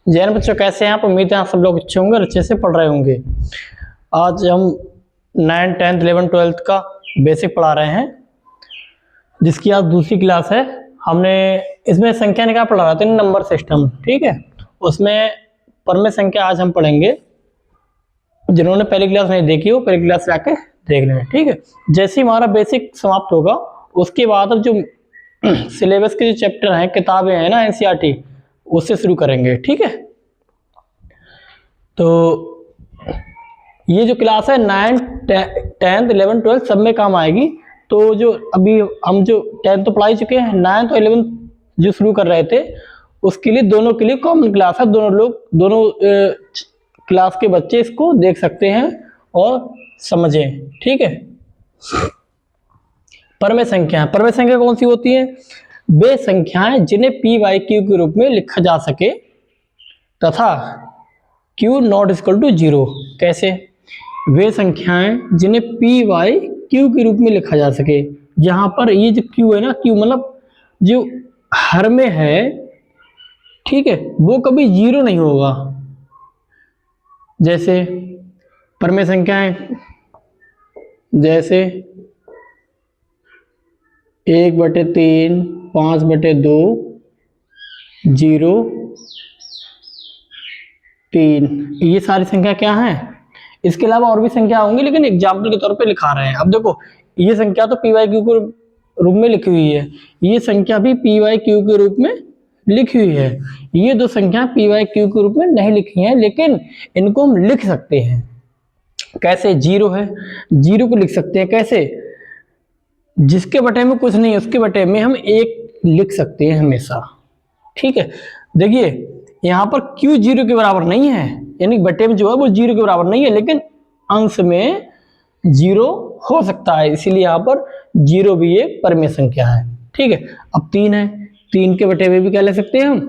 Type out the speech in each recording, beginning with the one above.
जैन बच्चों कैसे हैं आप? उम्मीद है आप सब लोग अच्छे होंगे और अच्छे से पढ़ रहे होंगे। आज हम 9, 10, 11, 12 का बेसिक पढ़ा रहे हैं, जिसकी आज दूसरी क्लास है। हमने इसमें संख्या निकाय पढ़ा रहे थे, नंबर सिस्टम, ठीक है। उसमें परमेय संख्या आज हम पढ़ेंगे। जिन्होंने पहली क्लास नहीं देखी हो, पहली क्लास जाके देख लें, ठीक है। जैसे ही हमारा बेसिक समाप्त होगा, उसके बाद अब जो सिलेबस के जो चैप्टर हैं, किताबें हैं ना एनसीईआरटी, उससे शुरू करेंगे, ठीक है। तो ये जो क्लास है 9, 10, 11, 12 सब में काम आएगी। तो जो अभी हम जो 10 तो पढ़ा ही चुके हैं, 9 और 11 जो शुरू कर रहे थे, उसके लिए दोनों के लिए कॉमन क्लास है। दोनों क्लास के बच्चे इसको देख सकते हैं और समझें, ठीक है। परमेय संख्या कौन सी होती है? वे संख्याएं जिन्हें पी वाई क्यू के रूप में लिखा जा सके तथा क्यू नॉट इक्वल टू 0। कैसे? वे संख्याएं जिन्हें पी वाई क्यू के रूप में लिखा जा सके। जहां पर ये जो क्यू है ना, क्यू मतलब जो हर में है, ठीक है, वो कभी 0 नहीं होगा। जैसे परमेय संख्याएं जैसे 1/3, 5/2, 0, 3, ये सारी संख्या क्या है? इसके अलावा और भी संख्या होंगी, लेकिन एग्जाम्पल के तौर पे लिखा रहे हैं। अब देखो, ये संख्या तो पी वाई क्यू के रूप में लिखी हुई है, ये संख्या भी पी वाई क्यू के रूप में लिखी हुई है। ये दो संख्या पी वाई क्यू के रूप में नहीं लिखी हैं, लेकिन इनको हम लिख सकते हैं। कैसे? 0 है, 0 को लिख सकते हैं। कैसे? जिसके बटे में कुछ नहीं, उसके बटे में हम 1 लिख सकते हैं हमेशा, ठीक है। देखिए, यहाँ पर क्यू 0 के बराबर नहीं है, यानी बटे में जो है वो 0 के बराबर नहीं है, लेकिन अंश में 0 हो सकता है, इसीलिए यहाँ पर 0 भी एक परमेय संख्या है, ठीक है। अब 3 है, 3 के बटे में भी क्या लिख सकते हैं हम?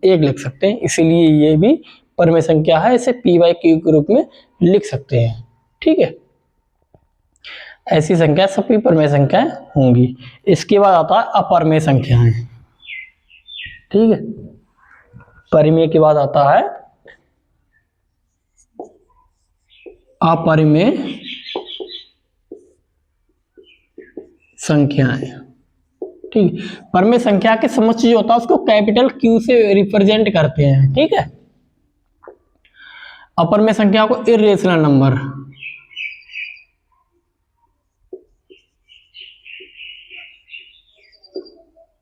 1 लिख सकते हैं, इसीलिए ये भी परमेय संख्या है। इसे पी वाई क्यू के रूप में लिख सकते हैं, ठीक है। ऐसी संख्या सभी परमेय संख्याएं होंगी। इसके बाद आता है अपरमेय संख्याएं, ठीक है। परिमेय के बाद आता है अपरिमेय संख्याएं, ठीक है। परमेय संख्या के समुच्चय जो होता है उसको कैपिटल क्यू से रिप्रेजेंट करते हैं, ठीक है। अपरमेय संख्या को इर्रेशनल नंबर,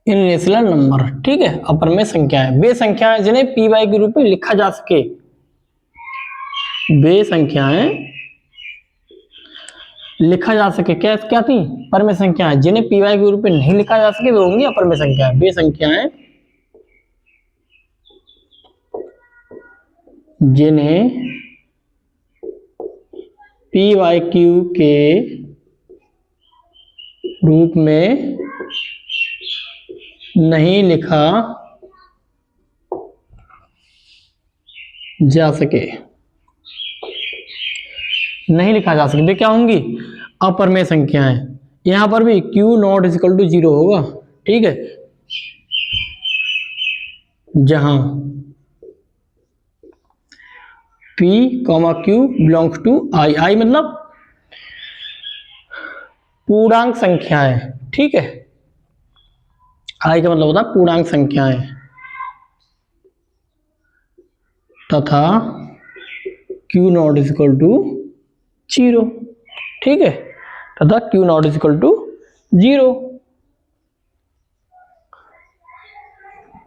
इरेशनल नंबर, ठीक है। अपरमेय संख्याएं वे संख्याएं जिन्हें पी वाई के रूप में लिखा जा सके। वे संख्याएं लिखा जा सके, क्या थी? परमेय संख्याएं। जिन्हें पी वाई के रूप में नहीं लिखा जा सके वे होंगी अपरमेय संख्याएं। वे संख्याएं जिन्हें पी वाई क्यू के रूप में नहीं लिखा जा सके, नहीं लिखा जा सके, वे क्या होंगी? अपरमेय संख्याएं। यहां पर भी क्यू नॉट इक्वल टू 0 होगा, ठीक है। जहां P, Q belongs to I, I मतलब पूर्णांक संख्याएं, ठीक है। I का मतलब होता है पूर्णांक संख्याएं तथा Q नॉट इक्वल टू 0, ठीक है, तथा Q नॉट इक्वल टू 0।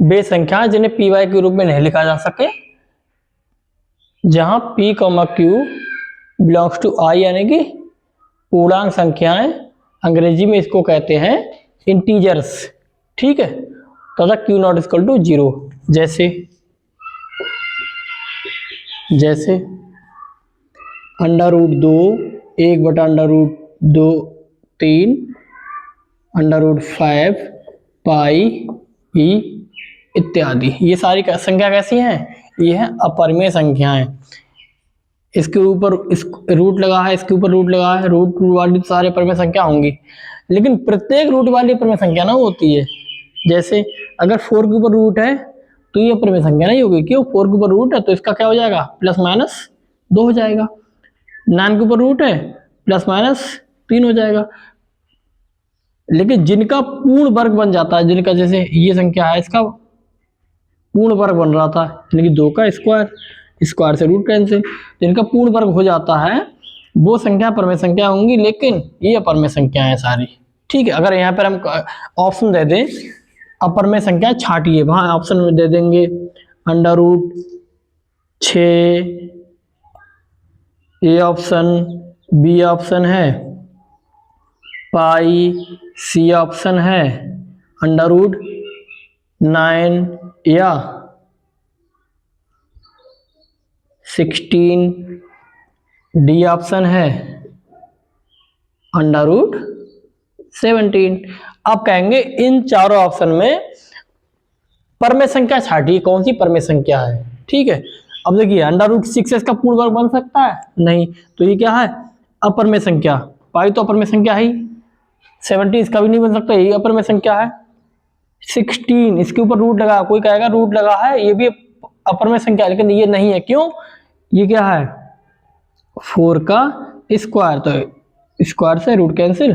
वे संख्या जिन्हें पी वाई के रूप में नहीं लिखा जा सके, जहां P, Q belongs to I, यानी कि पूर्णांक संख्याएं, अंग्रेजी में इसको कहते हैं इंटीजर्स, ठीक है, तथा Q नॉट इक्वल टू 0। जैसे √2, 1/√2, 3, √5, पाई, ई इत्यादि। ये सारी संख्या कैसी हैं? ये है अपरिमेय संख्याएं। इसके ऊपर इस रूट लगा है, इसके ऊपर रूट लगा है, रूट वाली सारे परमेय संख्या होंगी, लेकिन प्रत्येक रूट वाली परमेय संख्या ना होती है। जैसे अगर 4 के ऊपर रूट है तो ये अपरमेय संख्या नहीं होगी, क्यों? 4 के ऊपर रूट है तो इसका क्या हो जाएगा, प्लस माइनस 2 हो जाएगा। 9 के ऊपर रूट है, प्लस माइनस 3 हो जाएगा। लेकिन जिनका पूर्ण वर्ग बन जाता है, जिनका जैसे ये संख्या है, इसका पूर्ण वर्ग बन रहा था, यानी कि 2 का स्क्वायर, स्क्वायर से रूट कैंसिल, जिनका पूर्ण वर्ग हो जाता है वो संख्या परमेय संख्या होंगी, लेकिन ये अपरमेय संख्या है सारी। ठीक है, अगर यहाँ पर हम ऑप्शन दे दें अपरमेय संख्या छांटिए, वहां ऑप्शन में दे देंगे under root 6, A option, B option है पाई, सी ऑप्शन है अंडर रूट 9 या 16, डी ऑप्शन है अंडर रूट 17। आप कहेंगे इन चारों ऑप्शन में परमेय संख्या छाटिए, कौन सी परमेय संख्या है। ठीक है, अब देखिए अंडर रूट 6 इसका पूर्ण वर्ग बन सकता है, नहीं, तो ये क्या है, अपरमेय संख्या। पाई तो अपरमेय संख्या है ही, 17 इसका भी नहीं बन सकता, यही अपरमेय संख्या है। 16 इसके ऊपर रूट लगा, कोई कहेगा रूट लगा है, ये भी अपरमेय संख्या है, लेकिन ये नहीं है, क्यों? ये क्या है, 4 का स्क्वायर, तो स्क्वायर से रूट कैंसिल,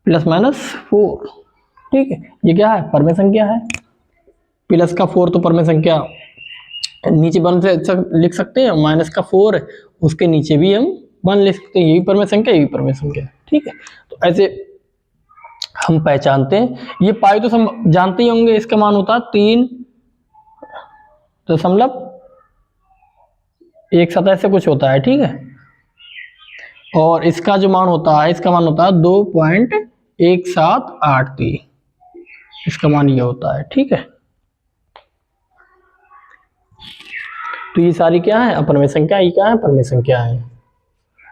प्लस माइनस 4। ठीक है, ये क्या है, परमेय संख्या है। प्लस का 4 तो परमेय संख्या नीचे 1 से लिख सकते हैं, माइनस का 4 उसके नीचे भी हम 1 लिख सकते हैं, यही परमेय संख्या, यही परमेय संख्या। ठीक है, तो ऐसे हम पहचानते हैं। ये पाई तो हम जानते ही होंगे, इसका मान होता है 3.17 से कुछ होता है। ठीक है, और इसका जो मान होता है, इसका मान होता है 2.1783, इसका मान ये होता है। ठीक है, तो ये सारी क्या है, अपरमेय संख्या, ये क्या है, परमेय संख्या है।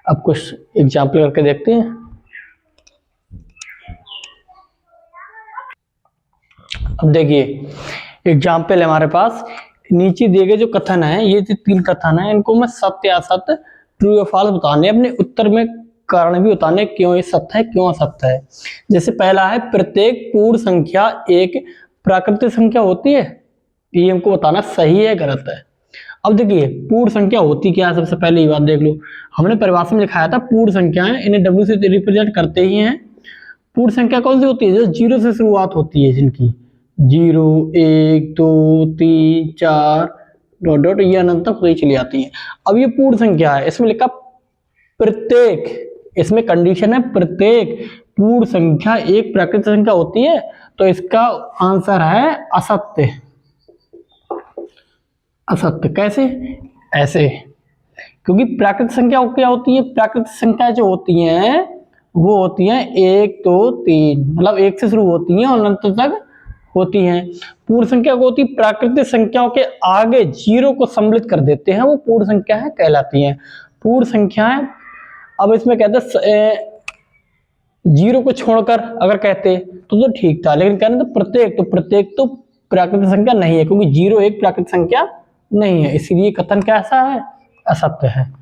अब कुछ एग्जाम्पल करके देखते हैं। अब देखिए एग्जाम्पल है हमारे पास, नीचे दिए गए जो कथन है, ये जो 3 कथन है, इनको मैं सत्य असत्य, ट्रू या फॉल्स बताने, अपने उत्तर में कारण भी बताने, क्यों ये सत्य है, क्यों असत्य है। जैसे पहला है, प्रत्येक पूर्ण संख्या एक प्राकृतिक संख्या होती है, ये हमको बताना सही है गलत है। अब देखिए पूर्ण संख्या होती क्या है, सबसे पहले ये बात देख लो। हमने परिभाषा में लिखाया था पूर्ण संख्याएं इन्हें W से रिप्रेजेंट करते ही हैं। पूर्ण संख्या कौन सी होती है, जो 0 से शुरुआत होती है, जिनकी 0, 1, 2, 3, 4 डॉट डॉट ये अनंत तक होती चली जाती है। अब ये पूर्ण संख्या है, इसमें लिखा प्रत्येक, इसमें कंडीशन है प्रत्येक पूर्ण संख्या एक प्राकृतिक संख्या होती है, तो इसका आंसर है असत्य। असत्य कैसे, ऐसे, क्योंकि प्राकृतिक संख्या क्या होती है, प्राकृतिक संख्या जो होती हैं वो होती हैं 1, 2, 3, मतलब 1 से शुरू होती हैं और अनंत तक होती हैं। पूर्ण संख्या को होती प्राकृतिक संख्याओं के आगे 0 को सम्मिलित कर देते हैं, वो पूर्ण संख्या है कहलाती हैं पूर्ण संख्याएं। अब इसमें कहते हैं 0 को छोड़कर अगर कहते तो ठीक था, लेकिन कहने तो प्रत्येक तो प्राकृतिक संख्या नहीं है, क्योंकि 0 एक प्राकृतिक संख्या नहीं है, इसलिए कथन कैसा है, असत्य है।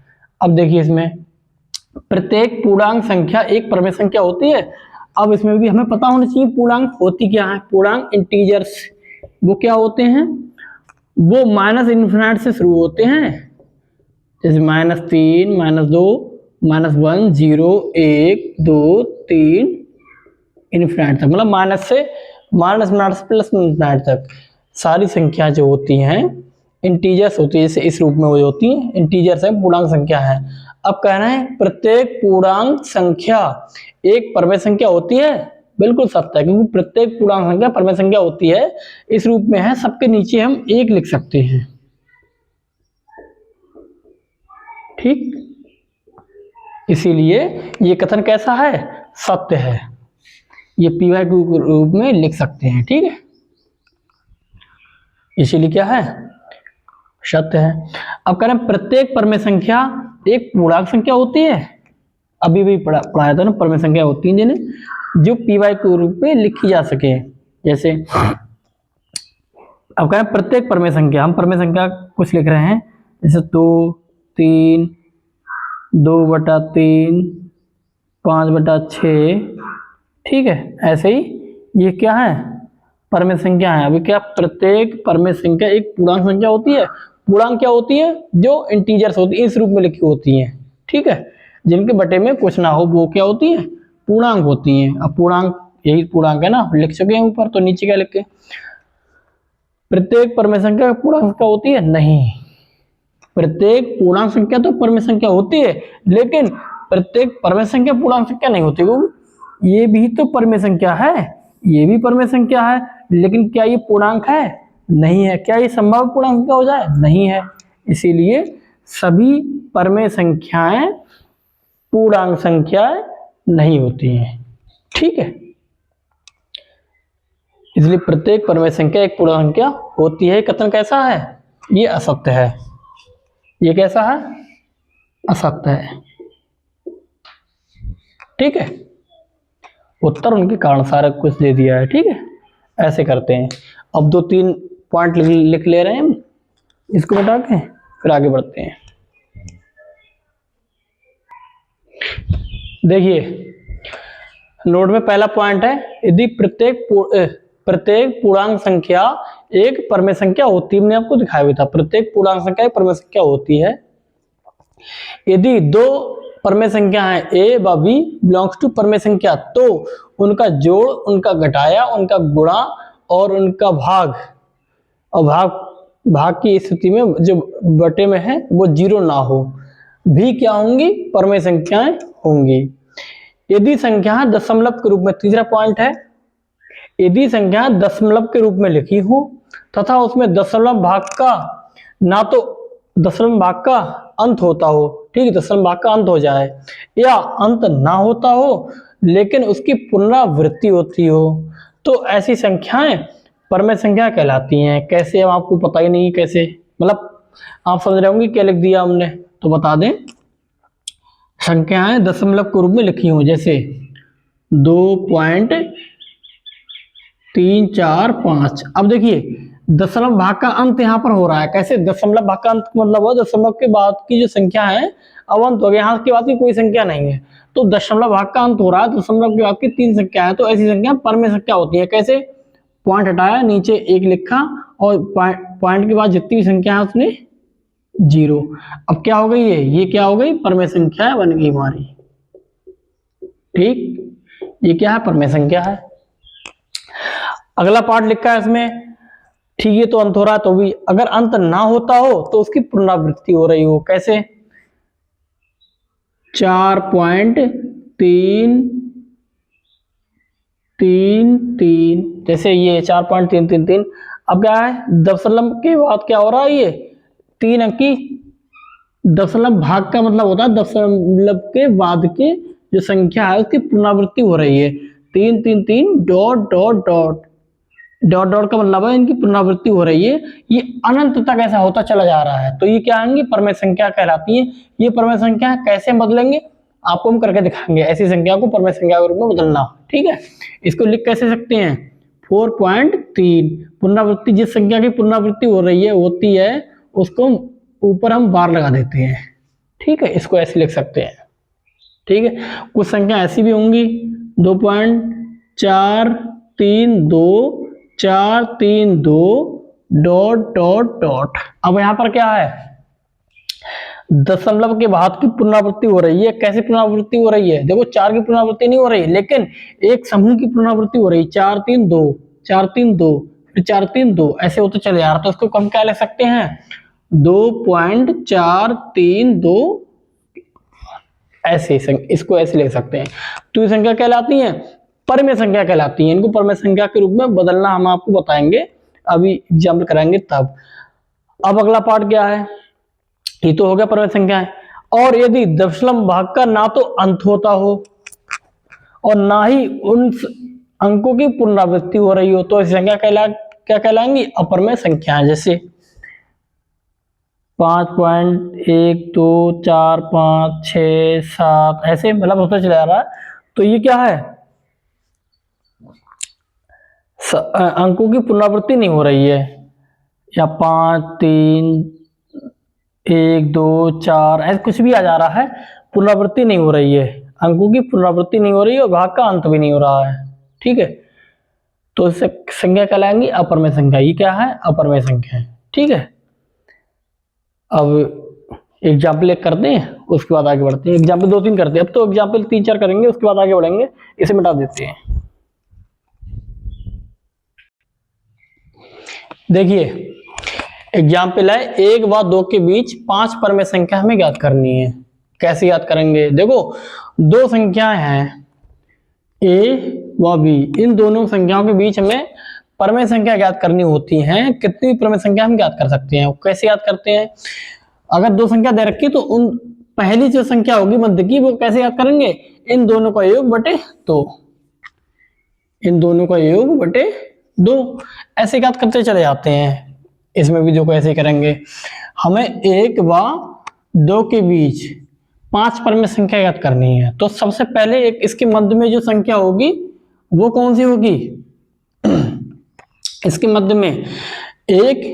अब देखिए इसमें प्रत्येक पूर्णांक संख्या एक परमेय संख्या होती है। अब इसमें भी हमें पता होना चाहिए पूर्णांक होती क्या है। पूर्णांक इंटीजर्स वो क्या होते हैं, वो माइनस इन्फिनिटी से शुरू होते हैं, जैसे -3, -2, -1, 0, 1, 2, 3 इन्फिनिटी तक, मतलब माइनस से प्लस इन्फिनिटी तक सारी संख्या जो होती हैं इंटीजर्स होती है, जैसे इस रूप में वो होती हैं इंटीजर्स है, पूर्णांक संख्या है। अब कहना है प्रत्येक पूर्णांक संख्या एक परमेय संख्या होती है, बिल्कुल सत्य है, क्योंकि प्रत्येक पूर्णांक संख्या परमेय संख्या होती है, इस रूप में है, सबके नीचे हम 1 लिख सकते हैं। ठीक, इसीलिए ये कथन कैसा है, सत्य है, ये पीवाई के रूप में लिख सकते हैं। ठीक है, इसीलिए क्या है, सत्य है। अब कह रहे हैं प्रत्येक परमेय संख्या एक पूर्णांक संख्या होती है, अभी भी पढ़ाया था ना, परमेय संख्या होती है जिन्हें जो पीवाई के रूप में लिखी जा सके। जैसे अब कह रहे हैं प्रत्येक परमेय संख्या, हम परमेय संख्या कुछ लिख रहे हैं, जैसे 2, 3, 2/3, 5/6, ठीक है, ऐसे ही ये क्या है, परमेय संख्या है। अभी क्या, प्रत्येक परमेय संख्या एक पूर्णांक संख्या होती है। पूर्णांक क्या होती है, जो इंटीजर्स होती है, इस रूप में लिखी होती है, ठीक है, जिनके बटे में कुछ ना हो, वो क्या होती है, पूर्णांक होती है। अब पूर्णांक, यही पूर्णांक है ना, लिख चुके हैं ऊपर, तो नीचे क्या लिखे, प्रत्येक परमेय संख्या पूर्णांक संख्या होती है, नहीं। प्रत्येक पूर्णांक संख्या तो परमेय संख्या होती है, लेकिन प्रत्येक परमेय संख्या पूर्णांक संख्या नहीं होती। ये भी तो परमेय संख्या है, ये भी परमेय संख्या है, लेकिन क्या ये पूर्णांक है, नहीं है। क्या ये संभाव्य पूर्णांक संख्या हो जाए, नहीं है। इसीलिए सभी परमेय संख्याएं पूर्णांक संख्याएं नहीं होती हैं, ठीक है। इसलिए प्रत्येक परमेय संख्या एक पूर्णांक संख्या होती है। कथन कैसा है, ये असत्य है। ये कैसा है, असत्य है, ठीक है। उत्तर उनके कारण सारा कुछ दे दिया है, ठीक है। ऐसे करते हैं। अब 2-3 पॉइंट लिख ले रहे हैं हम, इसको बता के फिर आगे बढ़ते हैं। देखिए नोट में पहला पॉइंट है, यदि प्रत्येक पूर्णांक संख्या एक परमेय संख्या होती है, मैंने आपको दिखाया भी था, प्रत्येक पूर्णांक संख्या एक परमेय संख्या होती है यदि दो परमेय संख्या है a व b बिलोंग्स टू परमेय संख्या, तो उनका जोड़, उनका घटाया, उनका गुणा और उनका भाग, और भाग की स्थिति में जो बटे में है वो 0 ना हो, भी क्या होंगी, परमेय संख्याएं होंगी। यदि संख्या दशमलव के रूप में, तीसरा पॉइंट है, यदि संख्या दशमलव के रूप में लिखी हो तथा उसमें दशमलव भाग का ना तो दशमलव भाग का अंत होता हो, ठीक है, दशमलव भाग का अंत हो जाए, या अंत ना होता हो लेकिन उसकी पुनरावृत्ति होती हो, तो ऐसी संख्याएं परमेय संख्या कहलाती हैं। कैसे, अब आपको पता ही नहीं कैसे, मतलब आप समझ रहे होंगे क्या लिख दिया हमने, तो बता दें। संख्याएं दशमलव के रूप में लिखी हो, जैसे 2.345। अब देखिए दशमलव भाग का अंत यहाँ पर हो रहा है, कैसे, दशमलव भाग का अंत मतलब हो दशमलव के बाद की जो संख्या है अब अंत हो गया, यहाँ के बाद की कोई संख्या नहीं है, तो दशमलव भाग का अंत हो रहा है, दशमलव के बाद की 3 संख्या है, तो ऐसी संख्या परमेय संख्या होती है। कैसे, पॉइंट हटाया, नीचे 1 लिखा और पॉइंट के बाद जितनी भी संख्या है उसने 0। अब क्या हो गई, ये क्या हो गई, परमेय संख्या बन गई हमारी, ठीक, ये क्या है, परमेय संख्या है। अगला पार्ट लिखा है इसमें, ठीक है, तो अंत हो रहा है, तो भी अगर अंत ना होता हो तो उसकी पुनरावृत्ति हो रही हो, कैसे, 4.333, जैसे ये 4.333। अब क्या है, दशमलव के बाद क्या हो रहा है, ये 3 अंकी दशमलव भाग का मतलब होता है दशमलव के बाद के जो संख्या है उसकी पुनरावृत्ति हो रही है, 333 dot dot dot dot dot का मतलब है इनकी पुनरावृत्ति हो रही है, ये अनंत तक ऐसा होता चला जा रहा है, तो ये क्या आएंगी, परमेय संख्या कहलाती है। ये परमेय संख्या कैसे बदलेंगे आपको हम करके दिखाएंगे, ऐसी संख्या को परमेय संख्या के रूप में बदलना, ठीक है। इसको लिख कैसे सकते हैं, 4.3 पुनरावृत्ति, जिस संख्या की पुनरावृत्ति हो रही है होती है उसको ऊपर हम बार लगा देते हैं, ठीक है, इसको ऐसे लिख सकते हैं, ठीक है। कुछ संख्या ऐसी भी होंगी, 2.432 डॉट डॉट डॉट। अब यहां पर क्या है, दशमलव के बाद की पुनरावृत्ति हो रही है, कैसे पुनरावृत्ति हो रही है, देखो 4 की पुनरावृत्ति नहीं हो रही, लेकिन एक समूह की पुनरावृत्ति हो रही है, 432 432 फिर 432 ऐसे होते चले जा रहा, तो इसको हम क्या लिख सकते हैं, 2.432 ऐसे, इसको ऐसे लिख सकते हैं। तो ये संख्या कहलाती है परमेय संख्या कहलाती है, इनको परमेय संख्या के रूप में बदलना हम आपको बताएंगे, अभी एग्जाम्पल कराएंगे तब। अब अगला पार्ट क्या है, ये तो हो गया परमेय संख्या है। और यदि दशमलव भाग का ना तो अंत होता हो और ना ही उन अंकों की पुनरावृत्ति हो रही हो, तो ऐसी संख्या क्या कहलाएंगी, अपरमेय संख्या, जैसे 5.1 2 4 5 6 7 ऐसे मतलब होता चला जा रहा है, तो ये क्या है, अंकों की पुनरावृत्ति नहीं हो रही है, या 5 3 1 2 4 ऐसे कुछ भी आ जा रहा है, पुनरावृत्ति नहीं हो रही है, अंकों की पुनरावृत्ति नहीं हो रही है और भाग का अंत भी नहीं हो रहा है, ठीक है। तो इससे संख्या कहलाएंगी अपरमेय संख्या। ये क्या है? अपरमेय संख्या है। ठीक है, अब एग्जाम्पल एक करते हैं, उसके बाद आगे बढ़ते हैं। एग्जाम्पल 2-3 करते हैं, अब तो एग्जाम्पल 3-4 करेंगे, उसके बाद आगे बढ़ेंगे। इसे मिटा देते हैं। देखिए एग्जाम्पल है 1 व 2 के बीच 5 परमेय संख्या हमें ज्ञात करनी है। कैसे याद करेंगे? देखो दो संख्याएं हैं a व b, इन दोनों संख्याओं के बीच हमें परमेय संख्या ज्ञात करनी होती है। कितनी परमेय संख्या हम ज्ञात कर सकते हैं? कैसे याद करते हैं? अगर दो संख्या दे रखी तो उन पहली जो संख्या होगी मध्य की, वो कैसे याद करेंगे? इन दोनों का योग बटे 2, इन दोनों का योग बटे 2, ऐसे याद करते चले जाते हैं। इसमें भी देखो ऐसे करेंगे। हमें 1 व 2 के बीच 5 परमेय संख्या याद करनी है, तो सबसे पहले एक इसके मध्य में जो संख्या होगी वो कौन सी होगी? इसके मध्य में 1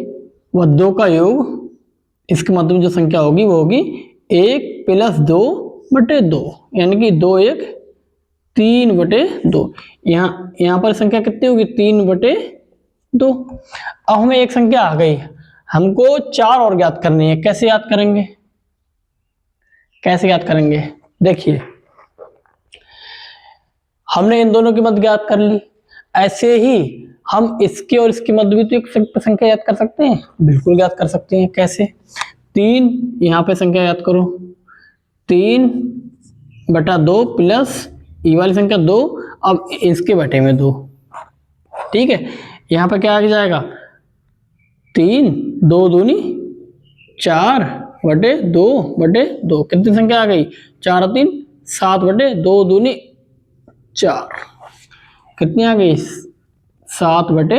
व 2 का योग, इसके मध्य में जो संख्या होगी वो होगी 1 + 2 बटे 2, यानी कि 2 1 3 बटे 2। यहाँ पर संख्या कितनी होगी? 3 बटे 2। अब हमें एक संख्या आ गई, हमको 4 और ज्ञात करनी है। कैसे याद करेंगे? कैसे याद करेंगे? देखिए हमने इन दोनों की मध्य ज्ञात कर ली, ऐसे ही हम इसके और इसके मध्य भी तो एक संख्या याद कर सकते हैं। बिल्कुल याद कर सकते हैं। कैसे? 3, यहाँ पे संख्या याद करो, 3 बटा 2 प्लस ये वाली संख्या 2, अब इसके बटे में 2। ठीक है, यहाँ पे क्या आ जाएगा? 3 2 दूनी 4 बटे 2 बटे 2। कितनी संख्या आ गई? 4 3 7 बटे 2 दूनी 4। कितनी आ गई? 7 बटे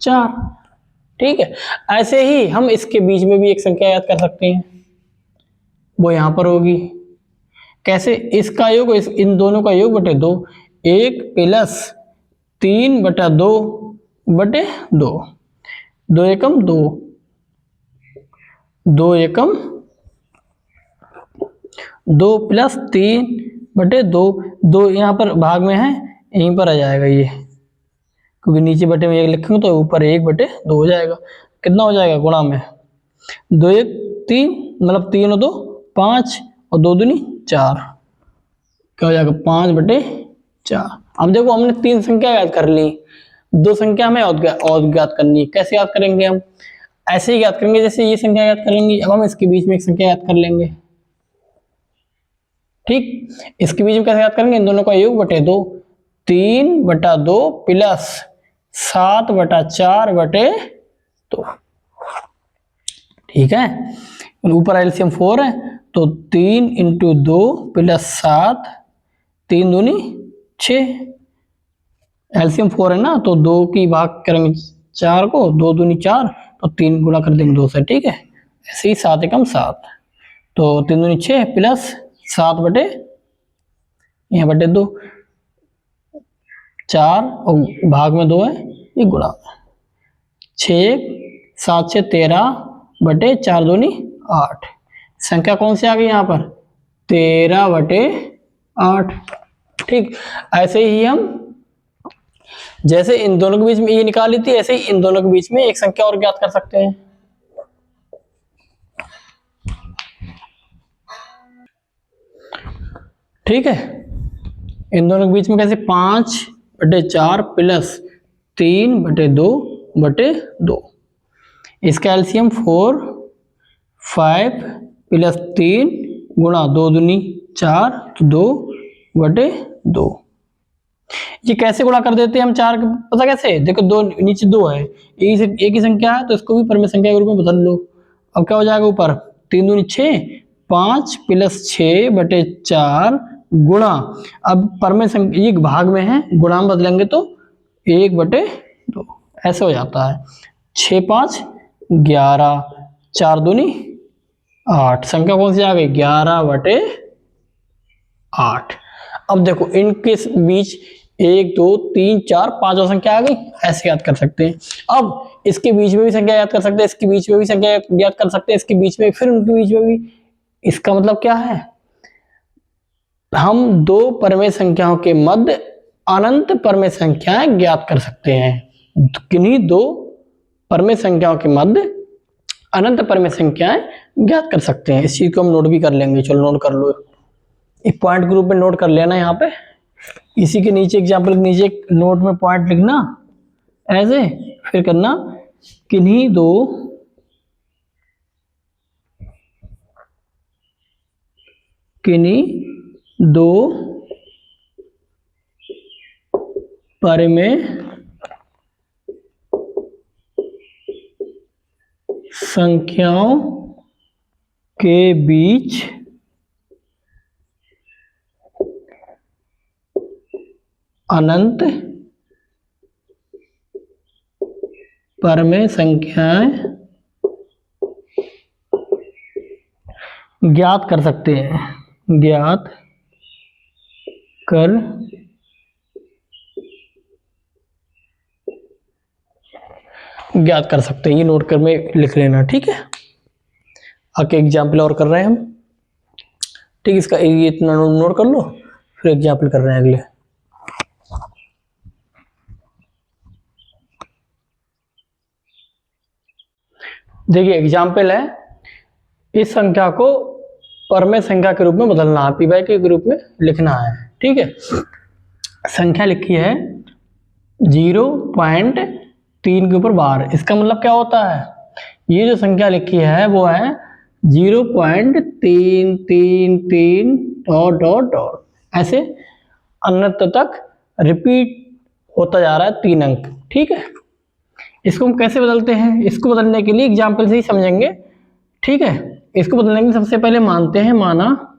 4। ठीक है, ऐसे ही हम इसके बीच में भी एक संख्या याद कर सकते हैं, वो यहां पर होगी। कैसे? इसका योग इन दोनों का योग बटे 2, 1 + 3 बटा 2 बटे 2, 2 एकम 2, 2 एकम 2 + 3 बटे 2, 2 यहाँ पर भाग में है, यहीं पर आ जाएगा ये, क्योंकि नीचे बटे में 1 लिखेंगे तो ऊपर 1 बटे 2 हो जाएगा। कितना हो जाएगा? गुणा में 2 1 3, मतलब 3 और 2 5 और 2 दूनी 4, क्या हो जाएगा? 5 बटे 4। अब देखो हमने 3 संख्या याद कर ली, 2 संख्या हमें और ज्ञात करनी है। कैसे याद करेंगे हम? ऐसे ही याद करेंगे जैसे ये संख्या याद कर लेंगे। अब हम इसके बीच में एक संख्या याद कर लेंगे। ठीक, इसके बीच में कैसे याद करेंगे? इन दोनों का योग बटे 2, 3 बटा 2 प्लस 7 बटा 4 बटे 2। ठीक है, ऊपर एलसीएम 4 है, तो 3 × 2 + 7, 3 दूनी 6। एलसीएम 4 है ना, तो 2 की भाग करेंगे 4 को, 2 दूनी 4, तो 3 गुणा कर देंगे 2 से। ठीक है, ऐसे ही 7 एकम 7, तो 3 दूनी 6 प्लस 7 बटे यहाँ बटे 2, 4 और भाग में 2 है, ये गुणा 6 7 6 13 बटे 4 दूनी 8। संख्या कौन सी आ गई यहाँ पर? 13 बटे 8। ठीक, ऐसे ही हम जैसे इन दोनों के बीच में ये निकाली थी, ऐसे ही इन दोनों के बीच में एक संख्या और ज्ञात कर सकते हैं। ठीक है, इन दोनों के बीच में कैसे? 5 बटे 4 प्लस 3 बटे 2 बटे 2। इसका एलसीएम 4, 5 प्लस 3 गुणा 2 दूनी 4, तो 2 बटे 2। ये कैसे गुणा कर देते हैं हम? 4 पता कैसे? देखो 2 नीचे 2 है, एक ही संख्या है, तो इसको भी परमेय संख्या के रूप में बदल लो। अब क्या हो जाएगा? ऊपर 3 दूनी 6, 5 + 6 बटे 4 गुणा, अब परमेय संख्या ये भाग में है, गुणा में बदलेंगे तो 1 बटे 2 ऐसे हो जाता है। 6 5 11, 4 दूनी 8। संख्या कौन सी आ गई? 11 बटे 8। अब देखो इनके बीच 1 2 3 4 5 और संख्या आ गई, ऐसे याद कर सकते हैं। अब इसके बीच में भी संख्या याद कर सकते हैं, इसके बीच में भी संख्या याद कर सकते हैं, इसके बीच में, फिर उनके बीच में भी। इसका मतलब क्या है? हम दो परमेय संख्याओं के मध्य अनंत परमेय संख्याएं ज्ञात कर सकते हैं। किन्हीं दो परमेय संख्याओं के मध्य अनंत परमेय संख्याएं ज्ञात कर सकते हैं। इस चीज को हम नोट भी कर लेंगे। चलो नोट कर लो, एक पॉइंट ग्रुप में नोट कर लेना यहाँ पे। इसी के नीचे एग्जाम्पल के नीचे एक नोट में पॉइंट लिखना ऐसे, फिर करना किन्हीं दो परमेय संख्याओं के बीच अनंत परमेय संख्याएं ज्ञात कर सकते हैं, ज्ञात कर सकते हैं। ये नोट कर में लिख लेना, ठीक है। आगे एग्जाम्पल और कर रहे हैं हम, ठीक। इसका ये इतना नोट कर लो, फिर एग्जाम्पल कर रहे हैं अगले। देखिए एग्जाम्पल है, इस संख्या को परमेय संख्या के रूप में बदलना है, पी बाई के रूप में लिखना है, ठीक है। संख्या लिखी है 0.3 के ऊपर बार। इसका मतलब क्या होता है, ये जो संख्या लिखी है वो है 0.333 डॉट डॉट डॉट, ऐसे अनंत तक रिपीट होता जा रहा है 3 अंक, ठीक है। इसको हम कैसे बदलते हैं, इसको बदलने के लिए एग्जाम्पल से ही समझेंगे, ठीक है। इसको बदलने के लिए सबसे पहले मानते हैं, माना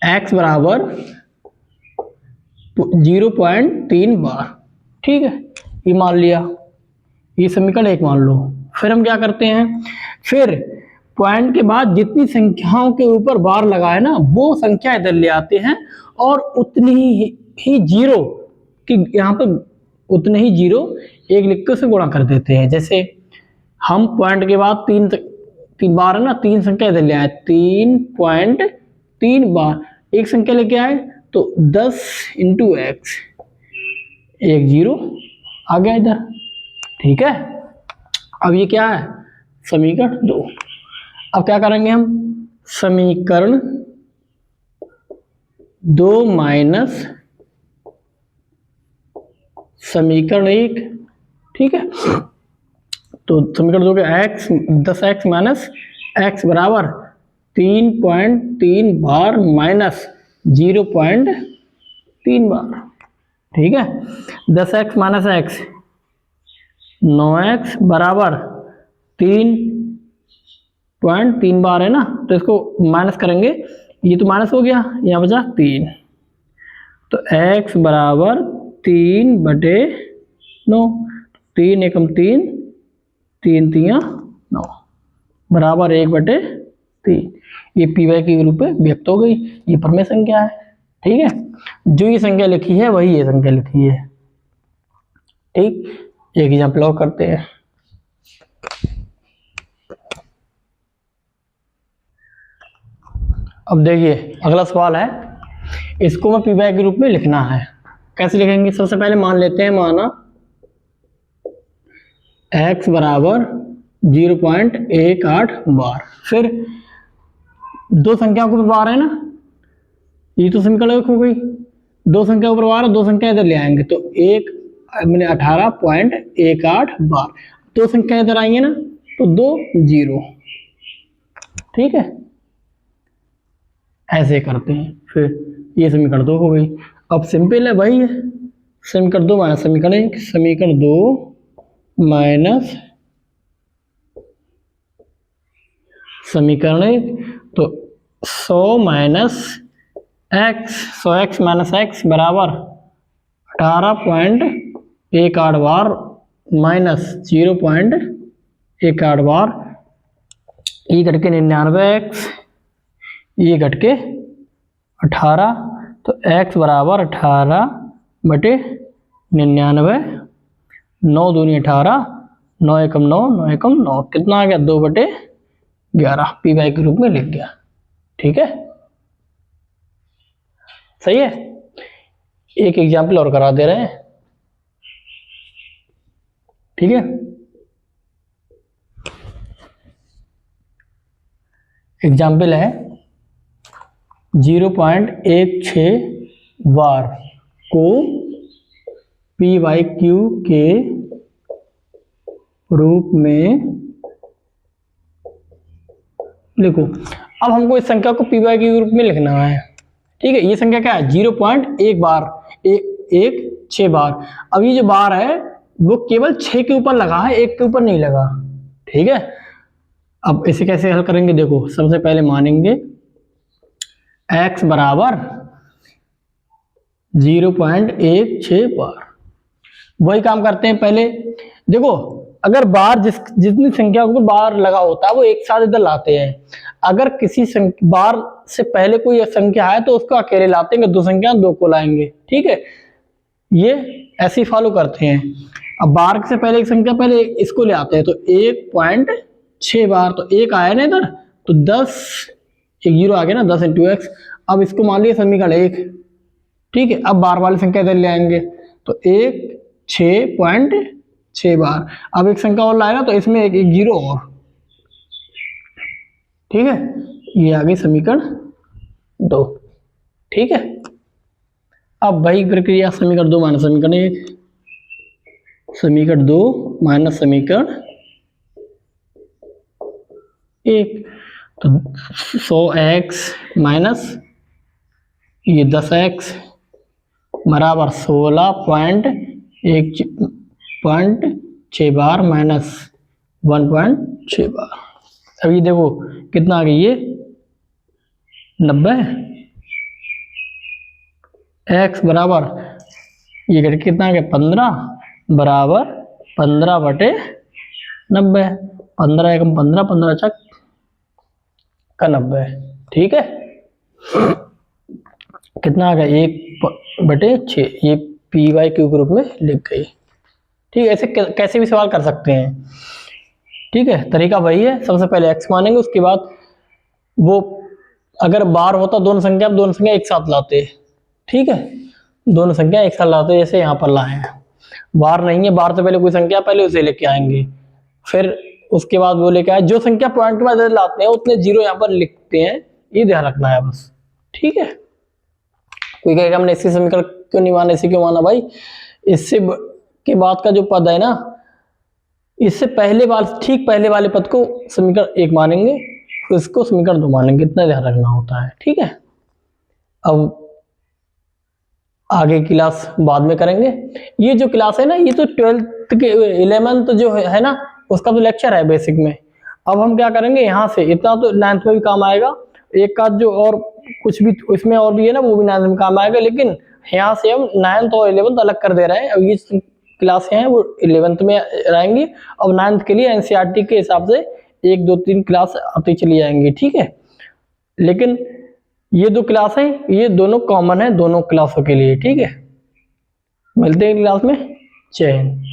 x बराबर 0.3 बार, ठीक है। ये मान लिया, ये समीकरण 1 मान लो। फिर हम क्या करते हैं, फिर पॉइंट के बाद जितनी संख्याओं के ऊपर बार लगा है ना, वो संख्या इधर ले आते हैं और उतनी ही जीरो कि यहाँ पर उतने ही जीरो एक लिख के उसे गुणा कर देते हैं। जैसे हम पॉइंट के बाद तीन बार है ना, 3 संख्या इधर ले आए, 3.3 बार एक संख्या लेके आए, तो 10 × x, एक जीरो आ गया इधर, ठीक है। अब ये क्या है, समीकरण 2। अब क्या करेंगे हम, समीकरण 2 माइनस समीकरण 1, ठीक है। तो समीकरण 2 के x 10x माइनस x बराबर 3.3 बार माइनस 0.3 बार, ठीक है। 10x माइनस x 9x बराबर 3.3 बार है ना, तो इसको माइनस करेंगे, ये तो माइनस हो गया, यहाँ बचा 3, तो x बराबर 3/9, 3 एकम 3, 3 तिया 9 बराबर 1/3। ये पी वाई के रूप में व्यक्त हो गई। ये परमेय संख्या है, ठीक है। जो ये संख्या लिखी है वही ये संख्या लिखी है, ठीक। एक एग्जाम्पल और करते हैं। अब देखिए अगला सवाल है, इसको मैं पी वाई के रूप में लिखना है। कैसे लिखेंगे, सबसे पहले मान लेते हैं, माना x बराबर 0.18 बार। फिर दो संख्याओं के ऊपर बार है ना, ये तो समीकरण 1 हो गई। दो संख्या ऊपर बार, दो संख्या इधर ले आएंगे, तो 18.18 बार। दो संख्या इधर आएंगे ना, तो 2 0, ठीक है। ऐसे करते हैं, फिर ये समीकरण 2 हो गई। अब सिंपल है भाई, समीकरण 2 माइनस समीकरण 1, समीकरण 2 माइनस समीकरण 1, तो 100 minus x, 100x minus x बराबर 18.18 बार माइनस 0.18 बार, ये घट के 99x, ये घट के 18, तो x बराबर 18/99, 9 दूनी 18, 9 एकम 9, 9 एकम 9, कितना आ गया 2/11, पी वाई के रूप में लिख गया, ठीक है। सही है। एक एग्जाम्पल और करा दे रहे हैं, ठीक है। एग्जाम्पल है 0.16 बार को पी वाई क्यू के रूप में लिखो। अब हमको इस संख्या को पी वाई क्यू के रूप में लिखना है, ठीक है। ये संख्या क्या है? 0.1 बार, एक 6 बार। अब ये जो बार है वो केवल 6 के ऊपर लगा है, 1 के ऊपर नहीं लगा, ठीक है। अब इसे कैसे हल करेंगे? देखो, सबसे पहले मानेंगे x बराबर 0.16 बार। वही काम करते हैं पहले। देखो, अगर बार जितनी संख्या को बार लगा होता है वो एक साथ इधर लाते हैं। अगर किसी बार से पहले कोई संख्या है तो उसको अकेले लाते हैं, दो संख्या दो को लाएंगे, ठीक है। ये ऐसे ही फॉलो करते हैं। अब बार से पहले एक संख्या पहले इसको ले आते हैं, तो 1.6 बार, तो एक आया ना इधर, तो 10, एक जीरो आ गया ना, 10 इंटू एक्स। अब इसको मान लिया समीकरण 1, ठीक है। अब बार वाली संख्या इधर ले आएंगे, तो 6.6 बार। अब एक संख्या और लाएगा तो इसमें एक जीरो और, ठीक है। ये आ गई समीकरण 2, ठीक है। अब वही प्रक्रिया समीकरण 2 माइनस समीकरण 1, समीकरण 2 माइनस समीकरण 1, तो 100x माइनस ये 10x बराबर 16.6 बार माइनस 1.6 बार। अब ये देखो कितना आ गया, ये 90। x बराबर ये कितना आ गया, 15 बराबर 15/90। 15 एकम 15, 15 छक का 90, ठीक है। कितना आ गया, 1/6। ये पी वाई क्यू के रूप में लिख गई, ठीक है। ऐसे कैसे भी सवाल कर सकते हैं, ठीक है। तरीका वही है, सबसे पहले x मानेंगे, उसके बाद वो अगर बार होता दोनों संख्या एक साथ लाते, ठीक है। दोनों संख्या एक साथ लाते, जैसे यहाँ पर लाए हैं। बार नहीं है, बार से पहले कोई संख्या पहले उसे लेके आएंगे, फिर उसके बाद वो लेके आए। जो संख्या पॉइंट के बाद लाते हैं उतने जीरो यहाँ पर लिखते हैं, ये ध्यान रखना है बस, ठीक है। कोई कहेगा हमने इसी समीकरण क्यों नहीं माना, इसी क्यों माना? भाई इससे के बाद का जो पद है ना, इससे पहले ठीक पहले वाले पद को समीकरण 1 मानेंगे, फिर इसको समीकरण 2 मानेंगे, इतना ध्यान रखना होता है, ठीक है। अब आगे क्लास बाद में करेंगे। ये जो क्लास है ना, ये तो 12th के 11th जो है ना, उसका तो लेक्चर है बेसिक में। अब हम क्या करेंगे, यहाँ से इतना तो 9th में भी काम आएगा, एक का जो और कुछ भी इसमें और भी है ना, वो भी 9th में काम आएगा, लेकिन यहाँ से हम 9th और 11th अलग कर दे रहे हैं। अब ये क्लास हैं वो 11th में रहेंगी, अब 9th के लिए एनसीईआरटी के हिसाब से 1 2 3 क्लास आती चली जाएंगी, ठीक है। लेकिन ये दो क्लास है, ये दोनों कॉमन है दोनों क्लासों के लिए, ठीक है। मिलते हैं क्लास में, जय हिंद।